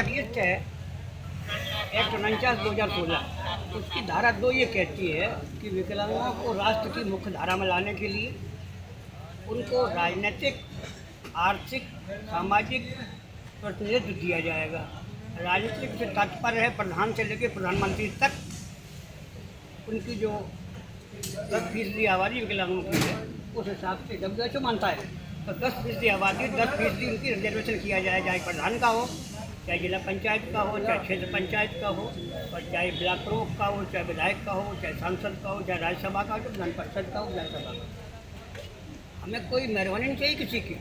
List है act 49/2016। उसकी धारा 2 ये कहती है कि विकलांगों को राष्ट्र की मुख्य धारा में लाने के लिए उनको राजनीतिक, आर्थिक, सामाजिक प्रतिनिधित्व दिया जाएगा। राजनीतिक से तात्पर्य है प्रधान से लेकर प्रधानमंत्री तक उनकी जो 10% आबादी विकलांगों की है उस हिसाब से जब जो मानता है तो 10% आबादी 10% उनकी रिजर्वेशन किया जाए, चाहे प्रधान का हो, चाहे जिला पंचायत का हो, चाहे क्षेत्र पंचायत का हो, और चाहे ब्लॉक प्रमुख का हो, चाहे विधायक का हो, चाहे सांसद का हो, चाहे राज्यसभा का हो, चाहे विधान परिषद का हो, विधानसभा का। हमें कोई मेहरबानी नहीं चाहिए किसी की।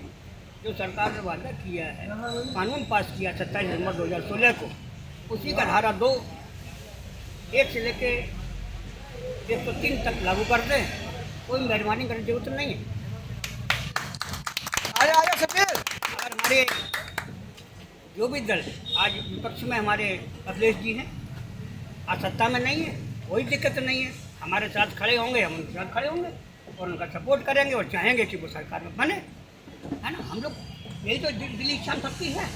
जो सरकार ने वादा किया है, कानून पास किया 27 नवंबर 2016 को, उसी का धारा 2 1 से लेके 103 तक लागू कर दें। कोई मेहरबानी करने की जरूरत नहीं है। अगर हमारे जो भी दल आज विपक्ष में हमारे अखिलेश जी हैं, आज सत्ता में नहीं है, कोई दिक्कत नहीं है। हमारे साथ खड़े होंगे, हम उनके साथ खड़े होंगे और उनका सपोर्ट करेंगे और चाहेंगे कि वो सरकार में बने, है ना। हम लोग यही तो दिली इच्छा सबकी है,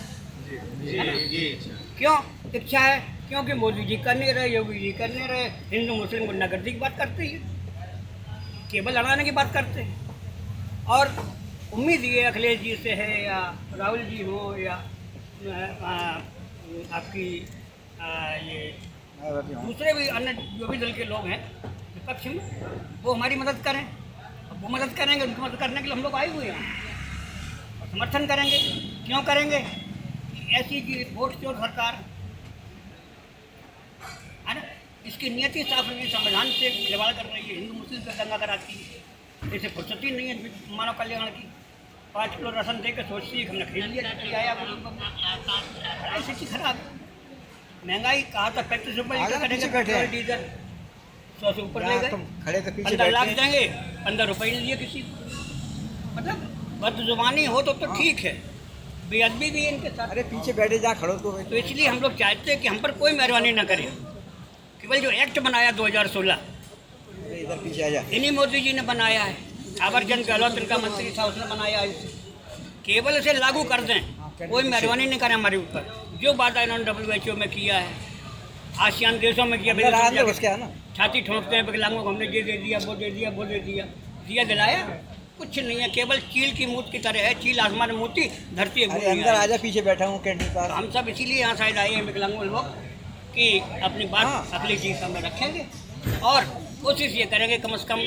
क्यों इच्छा है? क्योंकि मोदी जी कर नहीं रहे, योगी जी कर नहीं रहे, हिंदू मुस्लिम गुंडागर्दी की बात करते हैं, केबल लड़ाने की बात करते हैं। और उम्मीद ये अखिलेश जी से है या राहुल जी हो या आपकी ये दूसरे भी अन्य जो भी दल के लोग हैं विपक्ष में, वो हमारी मदद करें। अब वो मदद करेंगे, उनकी मदद करने के लिए हम लोग आए हुए हैं और समर्थन करेंगे। क्यों करेंगे? ऐसी की वोट चोर सरकार है ना, इसकी नियति साफ नहीं, संविधान से खिलवाड़ कर रही है, हिंदू मुस्लिम से दंगा कराती है। जैसे फुर्सत ही नहीं है मानव कल्याण की। 5 किलो राशन दे के सोचती है हमने खरीद लिया, आया स्थिति खराब। महंगाई कहा था 35 रुपये लीटर करेंगे पेट्रोल डीजल, 100 से ऊपर ले गए। 15 लाख देंगे, 15 रुपये नहीं दिए किसी को। मतलब बदजुबानी हो तो ठीक है, बेअदबी भी इनके साथ। अरे पीछे बैठे जा, खड़ो तो इसलिए हम लोग चाहते हैं कि हम पर कोई मेहरबानी न करे। केवल जो एक्ट बनाया 2016 इधर पीछे आ जा, इन्हीं मोदी जी ने बनाया है। आवर्जन गहलोत इनका मंत्री था, उसने बनाया है। केवल इसे लागू कर दें, कोई मेहरबानी नहीं करें हमारे ऊपर। जो वादा इन्होंने WHO में किया है, आसियान देशों में किया, छाती ठोंकते हैं विकलांगों को, हमने ये दे दिया, वो दे दिया, वो दे दिया, दिया दिलाया कुछ नहीं है। केवल चील की मूत की तरह है, चील आसमान में मूती, धरती अंदर आजा, पीछे बैठा हूँ कैंटीन पर। हम सब इसीलिए यहाँ शायद आए हैं विकलांगों लोग कि अपनी बात अखिलेश जी सामने रखेंगे और कोशिश ये करेंगे कम से कम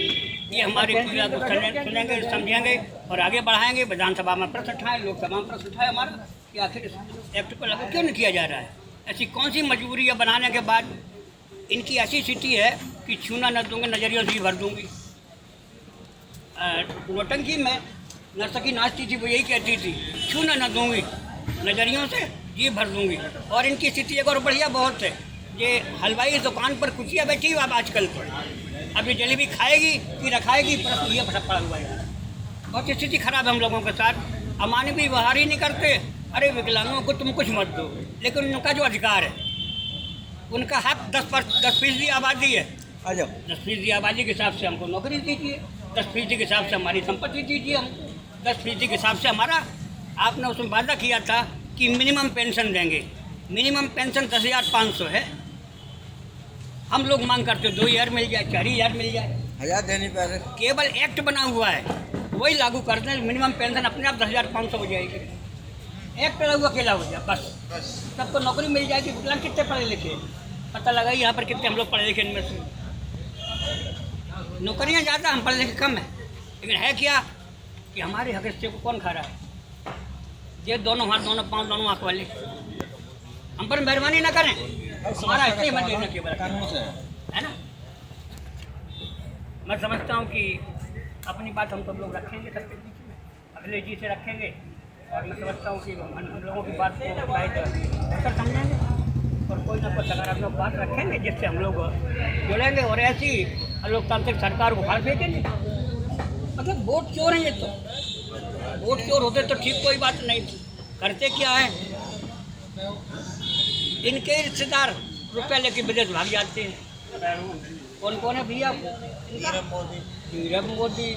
ये हमारी पीड़ा को सुनेंगे, समझेंगे और आगे बढ़ाएंगे। विधानसभा में प्रश्न उठाएं, लोकसभा में प्रश्न उठाए हमारा कि आखिर इस एक्ट को लागू क्यों नहीं किया जा रहा है। ऐसी कौन सी मजबूरी है बनाने के बाद? इनकी ऐसी स्थिति है कि छूना न दूंगी, नजरियों से ही भर दूंगी। नौटंकी में नर्तकी नाचती थी, वो यही कहती थी, छूना न दूंगी, नजरियों से जी भर दूंगी। और इनकी स्थिति एक और बढ़िया बहुत है, ये हलवाई दुकान पर कुचिया बैठी हुई अब आजकल तो, अभी जलेबी खाएगी कि रखाएगी, प्रश्न ये पड़ा हुआ है। बहुत स्थिति खराब है हम लोगों के साथ। अमानी भी व्यवहार ही नहीं करते। अरे विकलांगों को तुम कुछ मत दो, लेकिन उनका जो अधिकार है, उनका हक 10% आबादी है। 10% आबादी के हिसाब से हमको नौकरी दीजिए, 10% के हिसाब से हमारी संपत्ति दीजिए, हम 10% के हिसाब से हमारा। आपने उसमें वादा किया था कि मिनिमम पेंशन देंगे। मिनिमम पेंशन 10,500 है। हम लोग मांग करते 2,000 मिल जाए, 4,000 मिल जाए, 1,000 देने पर। केवल एक्ट बना हुआ है, वही लागू कर दें, मिनिमम पेंशन अपने आप 10,500 हो जाएगी। एक्ट लागू अकेला हो जाए बस, सबको नौकरी मिल जाएगी। विकलांग कितने पढ़े लिखे, पता लगा यहाँ पर कितने हम लोग पढ़े लिखे, इनमें से नौकरियाँ ज़्यादा, हम पढ़े लिखे कम है। लेकिन है क्या कि हमारे हक हिस्से को कौन खा रहा है? ये दोनों हाथ, दोनों पाँव, दोनों आँख वाले हम पर मेहरबानी ना करें, हमारा हिस्से मत देना केवल, है ना। मैं समझता हूँ कि अपनी बात हम सब लोग रखेंगे सबके बीच में, अखिलेश जी से रखेंगे। और मैं समझता हूँ कि हम लोगों की बात को शायद समझेंगे और कोई ना कोई सकारात्मक बात रखेंगे जिससे हम लोग जुड़ेंगे और ऐसी लोकतांत्रिक सरकार को फाड़ फेंकेंगे। मतलब वोट चोर हैं ये तो, वोट चोर होते तो ठीक, कोई बात नहीं थी। करते क्या है, इनके रिश्तेदार रुपया लेके विदेश भाग जाते हैं। कौन कौन है भैया? नीरव मोदी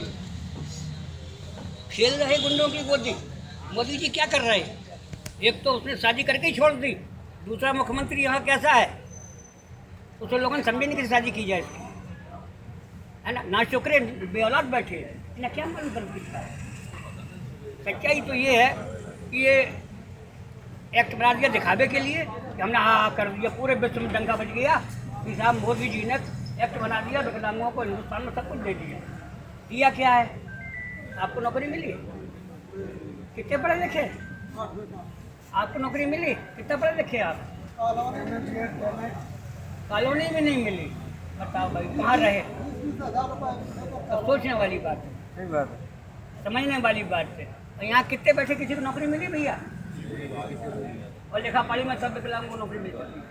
खेल रहे गुंडों की गोदी। मोदी जी क्या कर रहे हैं? एक तो उसने शादी करके ही छोड़ दी, दूसरा मुख्यमंत्री यहाँ कैसा है, उसे लोगों ने समझे नहीं कि शादी की जाए इसकी, है ना छोकरे बेऔलाद बैठे ना, क्या मन बन सकता है। सच्चाई तो ये है कि ये एक्ट बना दिया दिखावे के लिए कि हमने हाँ कर दिया, पूरे विश्व में दंगा बच गया कि साहब मोदी जी ने एक्ट बना दिया, विकलांगों को हिंदुस्तान में सब कुछ दे दिया। दिया क्या है, आपको नौकरी मिली, कितने पढ़े लिखे, आपको नौकरी मिली, कितना पढ़े लिखे आप, कॉलोनी में नहीं मिली, बताओ भाई कहाँ रहे। तो सोचने वाली बात है, सही बात है। समझने वाली बात है। और यहाँ कितने पैसे किसी को नौकरी मिली भैया, और लेखा पाली में सब विकलांगों को नौकरी मिल सकती है।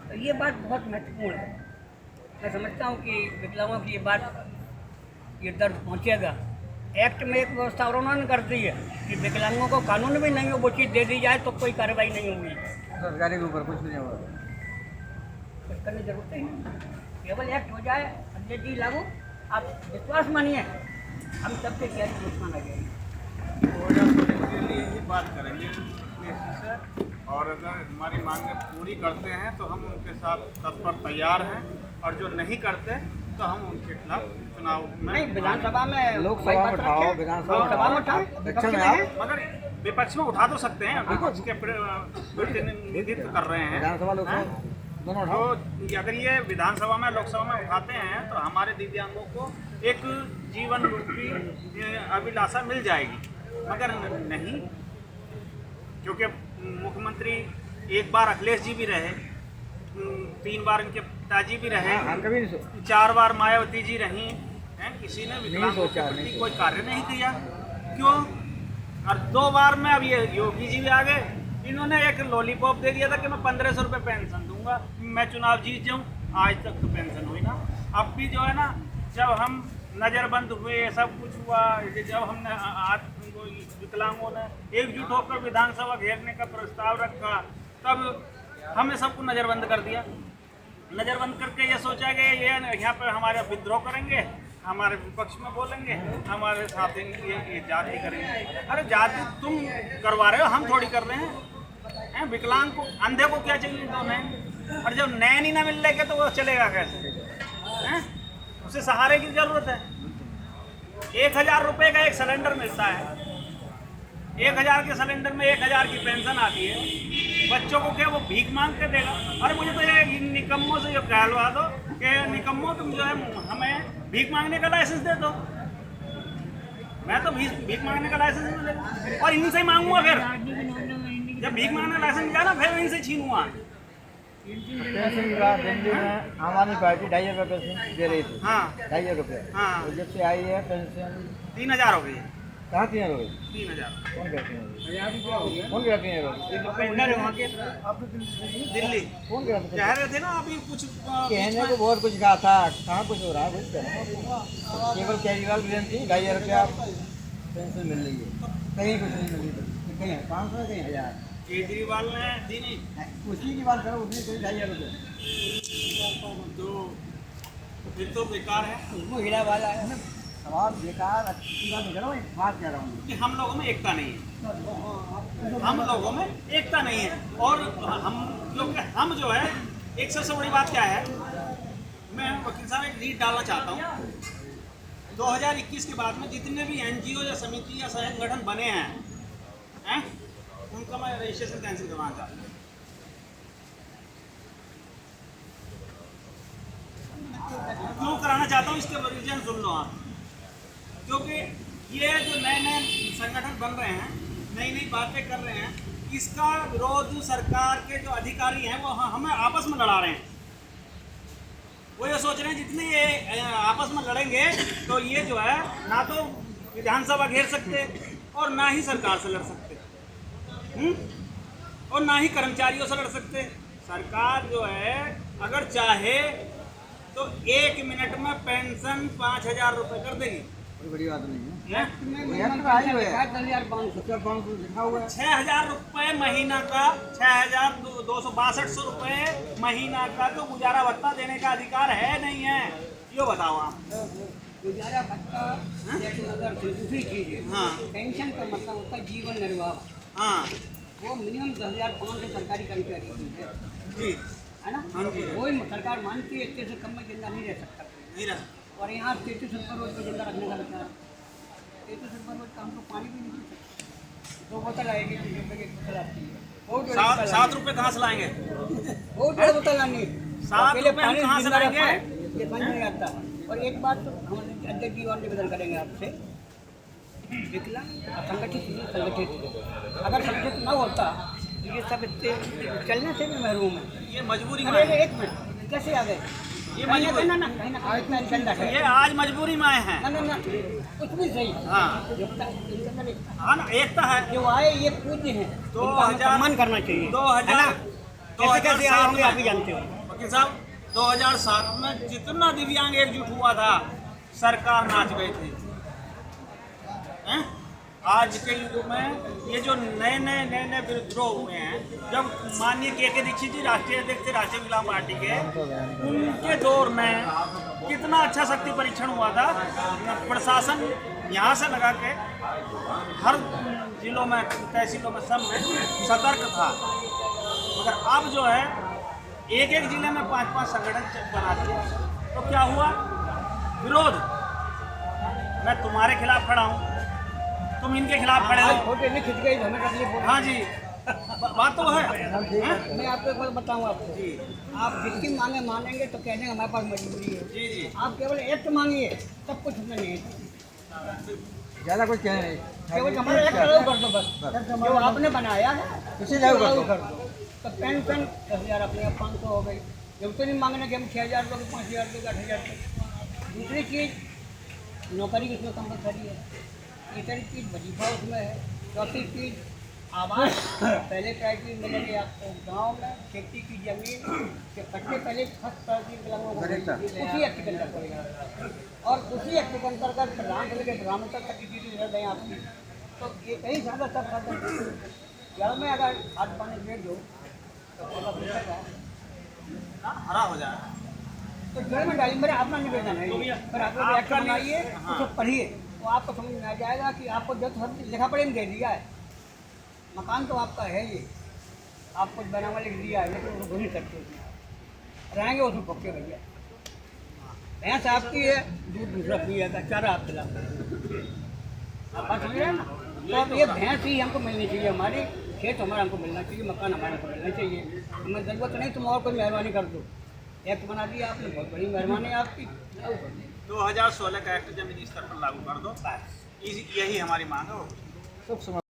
तो ये बात बहुत महत्वपूर्ण है। मैं समझता हूँ कि विकलांगों की ये बात, ये दर्द पहुँचेगा। एक्ट में एक व्यवस्था और उन्होंने कर दी है कि विकलांगों को कानून भी नहीं हो वो चीज़ दे दी जाए तो कोई कार्रवाई नहीं होगी, सरकारी के ऊपर कुछ नहीं होगा, कुछ करने की जरूरत ही नहीं, केवल एक्ट हो जाए, अजय जी लागू, आप विश्वास मानिए हम सबसे क्या दुश्मन आ जाएंगे। 2019 के लिए ही बात करेंगे DSC से, और अगर हमारी मांगें पूरी करते हैं तो हम उनके साथ तत्पर तैयार हैं, और जो नहीं करते तो हम उनके खिलाफ चुनाव में नहीं, विधानसभा में, लोकसभा में उठाओ, विधानसभा में उठाओ, विपक्ष में आओ, मगर विपक्ष में उठा तो सकते हैं, विपक्ष के प्रतिनिधित्व कर रहे हैं। विधानसभा लोकसभा दोनों उठाओ। तो अगर ये विधानसभा में लोकसभा में उठाते हैं तो हमारे दिव्यांगों को एक जीवन रूपी अभिलाषा मिल जाएगी, मगर नहीं, क्योंकि मुख्यमंत्री एक बार अखिलेश जी भी रहे, 3 बार इनके पिताजी भी रहे, हम कभी नहीं सोचा, 4 बार मायावती जी रही हैं, किसी ने विकलांगों के प्रति कोई कार्य नहीं किया। क्यों? और 2 बार में अब ये योगी जी भी आ गए, इन्होंने एक लॉलीपॉप दे दिया था कि मैं 1500 रुपये पेंशन दूंगा, मैं चुनाव जीत जाऊं, आज तक तो पेंशन हुई ना। अब भी जो है ना, जब हम नज़रबंद हुए, सब कुछ हुआ, जब हमने विकलांगों ने एकजुट होकर विधानसभा घेरने का प्रस्ताव रखा, तब हमने सबको नज़रबंद कर दिया। नज़रबंद करके ये सोचा कि ये यहाँ पर हमारे विद्रोह करेंगे, हमारे विपक्ष में बोलेंगे, हमारे साथ ये जाति करेंगे। अरे जाति तुम करवा रहे हो, हम थोड़ी कर रहे हैं। विकलांग को, अंधे को क्या चाहिए तो नैन, और जब नैन ही ना मिल रहे तो वो चलेगा कैसे हैं? उसे सहारे की जरूरत है। 1000 रुपये का एक सिलेंडर मिलता है, 1000 के सिलेंडर में 1000 की पेंशन आती है। बच्चों को क्या वो भीख मांग के देगा? अरे मुझे तो ये निकम्मों से जो कहलवा दो कि निकम्मो तुम जो है हमें भीख मांगने का लाइसेंस दे दो, मैं तो भीख मांगने का लाइसेंस नहीं देगा, और इनसे ही मांगूंगा। फिर जब भीख मांगने का लाइसेंस मिला ना, फिर इनसे छीनूंगा। पेंशन का दिल्ली में आम आदमी पार्टी 2,500 रुपये पेंशन दे रही थी। हाँ 2,500 रुपये। हाँ। तो जब से आई है पेंशन 3000 हो गई है। कहाँ 3 हो गई? 3000 कौन कहते हैं? कौन कहते हैं लोग? ये तो पेंडर है वहाँ के, दिल्ली कौन कहते कह रहे थे ना अभी कुछ कहने को बहुत कुछ कहा था, कहाँ कुछ हो रहा है कुछ कर। केवल केजरीवाल की थी 2,500 रुपया पेंशन मिल रही है, कहीं कुछ नहीं मिल रही, कहीं 500 कहीं 1000। केजरीवाल ने दी नहीं, उसी की बात करो, उसने कहीं 2,500 रुपये। तो फिर तो बेकार है। वो हीरा वाला है ना, सवाल बेकार, अच्छी बात नहीं कर रहा हूँ, बात कह रहा हूँ कि हम लोगों में एकता नहीं है, हम लोगों में एकता नहीं है। और हम लोग, हम जो है, एक सबसे बड़ी बात क्या है, मैं वकील साहब एक रीट डालना चाहता हूँ। 2021 के बाद में जितने भी NGO या समिति या संगठन बने हैं, उनका मैं रजिस्ट्रेशन कैंसिल करवाना चाहता हूँ। क्यों कराना चाहता हूँ, इसके रीजन सुन लो आप। क्योंकि ये जो नए नए संगठन बन रहे हैं, नई नई बातें कर रहे हैं, इसका विरोध सरकार के जो अधिकारी हैं वो हमें आपस में लड़ा रहे हैं। वो ये सोच रहे हैं जितने ये आपस में लड़ेंगे तो ये जो है ना तो विधानसभा घेर सकते और ना ही सरकार से लड़ सकते, और ना ही कर्मचारियों से लड़ सकते। सरकार जो है अगर चाहे तो 1 मिनट में पेंशन 5000 रुपये कर देगी। कोई बड़ी बात नहीं है। 6,000 रुपये महीना का, 6,262 रुपये महीना का तो गुजारा भत्ता देने का अधिकार है नहीं है? यो बताओ आप। गुजारा भत्ता जैसे अगर दूसरी चीज़ है, हाँ पेंशन का मतलब होता है जीवन निर्वाह। हाँ, वो मिनिमम 10,500 सरकारी कर्मचारी की है जी ना। हाँ जी। वही सरकार मानती है इससे कम में जिंदा नहीं रह सकता। नहीं रहा। और यहाँ 33 रोज को जिंदा रखने का विचार, 33 रोज का हम लोग पानी भी नहीं पी सकते। 2 बोतल आएगी, 3 रुपये की बोतल आती है, बहुत बड़ी बोतल 7 आती रुपये कहाँ से लाएंगे? है। बहुत बड़ी बोतल आनी है। 7 पहले रुपये हम पानी कहाँ से जिंदा लाएंगे? रखा है, ये समझ नहीं आता। और एक बात तो हमारे अध्यक्ष जी और निवेदन करेंगे आपसे, विकलांग असंगठित नहीं, संगठित। अगर संगठित न होता ये सब इतने चलने से भी महरूम है। ये मजबूरी में अरे आए हैं। एक मिनट, कैसे आ गए? ये कहीं मजबूरी- ना कहीं ना कहीं इतना चल रहा ये है। आज मजबूरी में आए हैं। ना कुछ भी सही। हाँ एकता- इनके अंदर एकता। हाँ ना, एकता है। जो आए ये पूज्य हैं, दो इनका हमें हजार- सम्मान करना चाहिए। 2000 है ना? कैसे कैसे आए होंगे आप ही 2007 जानते हो। वकील साहब 2007 में जितना दिव्यांग एकजुट हुआ था सरकार नाच गई थी। हैं? आज के युग में ये जो नए विद्रोह हुए हैं, जब माननीय के दीक्षित जी राष्ट्रीय अध्यक्ष थे राष्ट्रीय विकलांग पार्टी के, उनके दौर में कितना अच्छा शक्ति परीक्षण हुआ था। प्रशासन यहाँ से लगा के हर जिलों में, तहसीलों में, सब में सतर्क था। मगर अब जो है एक जिले में 5-5 संगठन बना दिए, तो क्या हुआ? विरोध। मैं तुम्हारे खिलाफ खड़ा हूँ, तुम इनके खिलाफ खड़े आज हो। फोटो नहीं खिंच गई तो हमें तकलीफ होगी। हाँ जी, बात तो है। हैं? मैं आपको एक बात बताऊँ आपको, जी आप जिसकी मांगे मानेंगे तो कहने हमारे पास मजबूरी है। जी जी। आप केवल एक्ट मांगिए, सब कुछ हमें नहीं है। ज़्यादा कुछ कहना नहीं। केवल हमारा एक्ट लागू कर दो बस, जो आपने बनाया है उसे लागू कर दो। तो पेंशन 10,000 अपने आप 500 हो गई। जब तो नहीं मांगने कि हम 6,000 दोगे, 5,000 दोगे, 8,000 दोगे। दूसरी चीज़ नौकरी की उसमें कंपलसरी है। तीसरी चीज़ वजीफा उसमें है। चौथी चीज़ आवास पहले प्रायोरिटी मिलेगी आपको गांव में। खेती की जमीन के पट्टे पहले फर्स्ट प्रायोरिटी मिलेंगे, उसी एक्ट के अंदर पड़ेगा। और उसी एक्ट के अंतर्गत प्रधान से लेकर ग्रामीण तक की चीज़ें दे दें आपकी, तो ये कहीं ज़्यादा सब खत्म। जड़ में अगर हाथ पानी दे दो तो पौधा फूलेगा। हरा हो जाए। तो जड़ में डाली। मेरा अपना निवेदन है, तो भैया, पर आप लोग आपका एक्ट बनाइए, हाँ। उसे पढ़िए, तो आपको समझ में आ जाएगा कि आपको जो सब लिखा पढ़े में दे दिया है। मकान तो आपका है ये, आपको बनाने लिख दिया है, लेकिन उसको नहीं सकते रहेंगे उसमें पक्के भैया। भैंस आपकी है, दूध दूसरा पिएगा, चारा आप खिलाओगे। आप बात समझ रहे हैं ना? तो अब ये भैंस ही हमको मिलनी चाहिए, हमारी खेत हमारा हमको मिलना चाहिए, मकान हमारे को मिलना चाहिए। हमें ज़रूरत नहीं तुम और कोई मेहरबानी कर दो। एक्ट बना दिया आपने, बहुत बड़ी मेहरबानी है आपकी। 2016 का एक्ट जमीनी स्तर पर लागू कर दो, यही हमारी मांग है। सब समझ